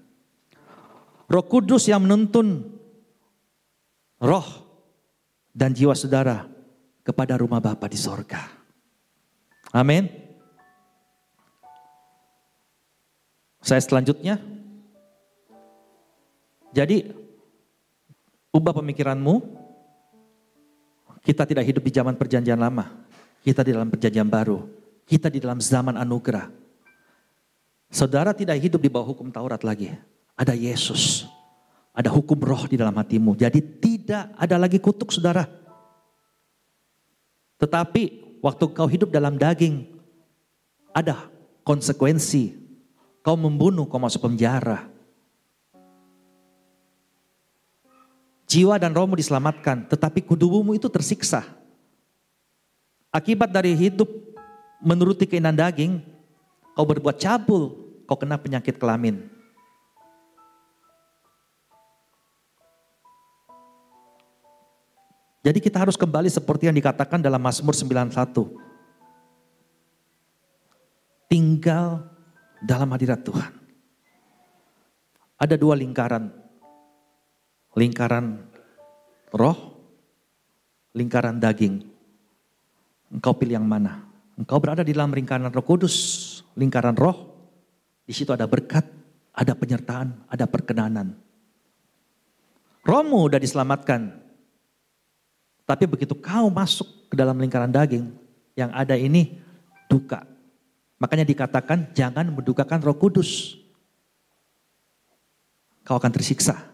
Roh Kudus yang menuntun roh dan jiwa saudara kepada rumah Bapa di sorga. Amin. Saya selanjutnya. Jadi ubah pemikiranmu. Kita tidak hidup di zaman perjanjian lama. Kita di dalam perjanjian baru. Kita di dalam zaman anugerah. Saudara tidak hidup di bawah hukum Taurat lagi. Ada Yesus. Ada hukum roh di dalam hatimu. Jadi tidak ada lagi kutuk saudara. Tetapi waktu kau hidup dalam daging. Ada konsekuensi. Kau membunuh, kau masuk penjara. Jiwa dan rohmu diselamatkan. Tetapi tubuhmu itu tersiksa. Akibat dari hidup menuruti keinginan daging. Kau berbuat cabul. Kau kena penyakit kelamin. Jadi kita harus kembali seperti yang dikatakan dalam Mazmur 91. Tinggal dalam hadirat Tuhan. Ada dua lingkaran. Lingkaran roh, lingkaran daging. Engkau pilih yang mana? Engkau berada di dalam lingkaran Roh Kudus, lingkaran roh. Di situ ada berkat, ada penyertaan, ada perkenanan. Rohmu udah diselamatkan. Tapi begitu kau masuk ke dalam lingkaran daging, yang ada ini duka. Makanya dikatakan jangan mendukakan Roh Kudus. Kau akan tersiksa.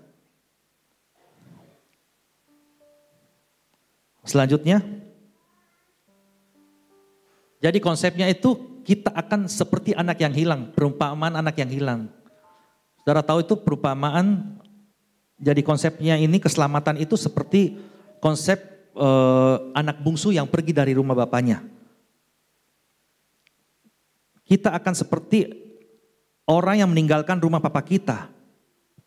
Selanjutnya, jadi konsepnya itu kita akan seperti anak yang hilang, perumpamaan anak yang hilang. Saudara tahu itu perumpamaan, jadi konsepnya ini keselamatan itu seperti konsep anak bungsu yang pergi dari rumah bapaknya. Kita akan seperti orang yang meninggalkan rumah papa kita.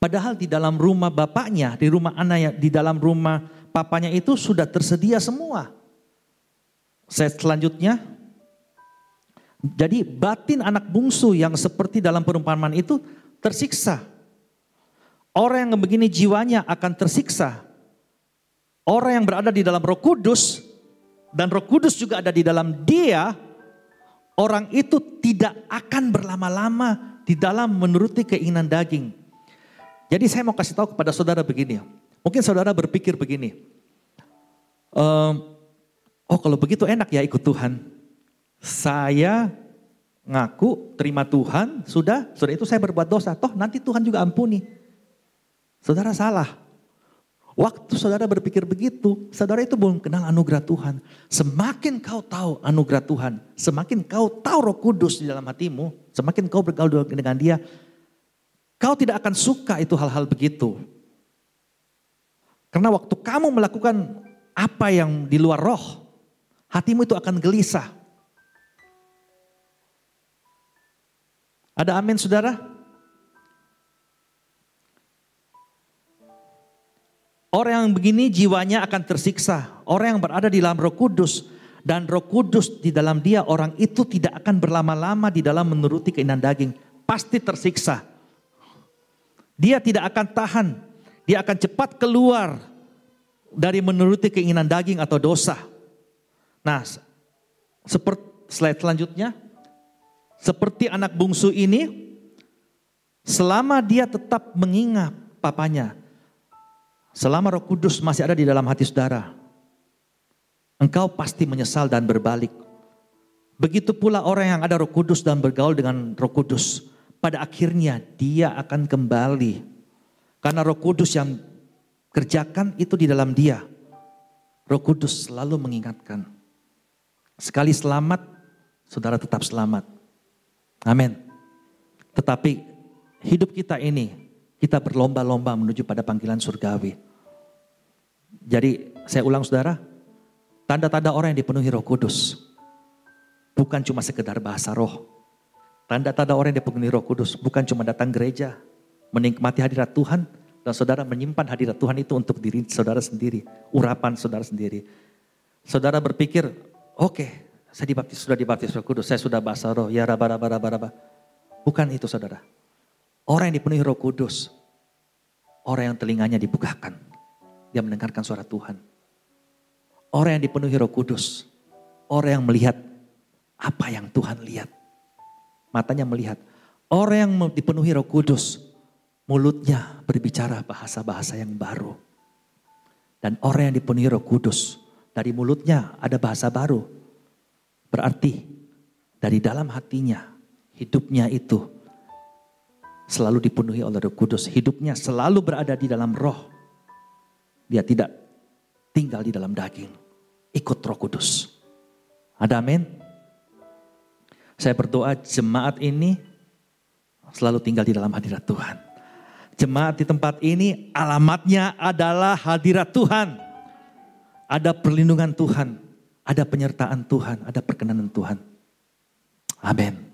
Padahal di dalam rumah bapaknya, di rumah anaknya, di dalam rumah papanya itu sudah tersedia semua. Selanjutnya, jadi batin anak bungsu yang seperti dalam perumpamaan itu tersiksa. Orang yang begini jiwanya akan tersiksa. Orang yang berada di dalam Roh Kudus dan Roh Kudus juga ada di dalam dia, orang itu tidak akan berlama-lama di dalam menuruti keinginan daging. Jadi saya mau kasih tahu kepada saudara begini. Mungkin saudara berpikir begini. Oh kalau begitu enak ya ikut Tuhan. Saya ngaku terima Tuhan, sudah itu saya berbuat dosa. Toh nanti Tuhan juga ampuni. Saudara salah. Waktu saudara berpikir begitu, saudara itu belum kenal anugerah Tuhan. Semakin kau tahu anugerah Tuhan, semakin kau tahu Roh Kudus di dalam hatimu, semakin kau bergaul dengan dia, kau tidak akan suka itu hal-hal begitu. Karena waktu kamu melakukan apa yang di luar roh, hatimu itu akan gelisah. Ada amin saudara? Orang yang begini jiwanya akan tersiksa. Orang yang berada di dalam Roh Kudus dan Roh Kudus di dalam dia, orang itu tidak akan berlama-lama di dalam menuruti keinginan daging. Pasti tersiksa. Dia tidak akan tahan. Dia akan cepat keluar dari menuruti keinginan daging atau dosa. Nah, seperti slide selanjutnya. Seperti anak bungsu ini, selama dia tetap mengingat papanya, selama Roh Kudus masih ada di dalam hati saudara, engkau pasti menyesal dan berbalik. Begitu pula orang yang ada Roh Kudus dan bergaul dengan Roh Kudus, pada akhirnya dia akan kembali. Karena Roh Kudus yang kerjakan itu di dalam dia. Roh Kudus selalu mengingatkan. Sekali selamat, saudara tetap selamat. Amin. Tetapi hidup kita ini, kita berlomba-lomba menuju pada panggilan surgawi. Jadi saya ulang saudara, tanda-tanda orang yang dipenuhi Roh Kudus bukan cuma sekedar bahasa roh. Tanda-tanda orang yang dipenuhi Roh Kudus bukan cuma datang gereja, menikmati hadirat Tuhan, dan saudara menyimpan hadirat Tuhan itu untuk diri saudara sendiri, urapan saudara sendiri. Saudara berpikir, oke, saya sudah dibaptis Roh Kudus, saya sudah bahasa roh, ya raba. Bukan itu saudara. Orang yang dipenuhi Roh Kudus, orang yang telinganya dibukakan, dia mendengarkan suara Tuhan. Orang yang dipenuhi Roh Kudus, orang yang melihat apa yang Tuhan lihat. Matanya melihat. Orang yang dipenuhi Roh Kudus, mulutnya berbicara bahasa-bahasa yang baru. Dan orang yang dipenuhi Roh Kudus, dari mulutnya ada bahasa baru. Berarti dari dalam hatinya, hidupnya itu selalu dipenuhi oleh Roh Kudus. Hidupnya selalu berada di dalam roh. Dia tidak tinggal di dalam daging. Ikut Roh Kudus. Ada amin? Saya berdoa jemaat ini selalu tinggal di dalam hadirat Tuhan. Jemaat di tempat ini alamatnya adalah hadirat Tuhan. Ada perlindungan Tuhan. Ada penyertaan Tuhan. Ada perkenanan Tuhan. Amin.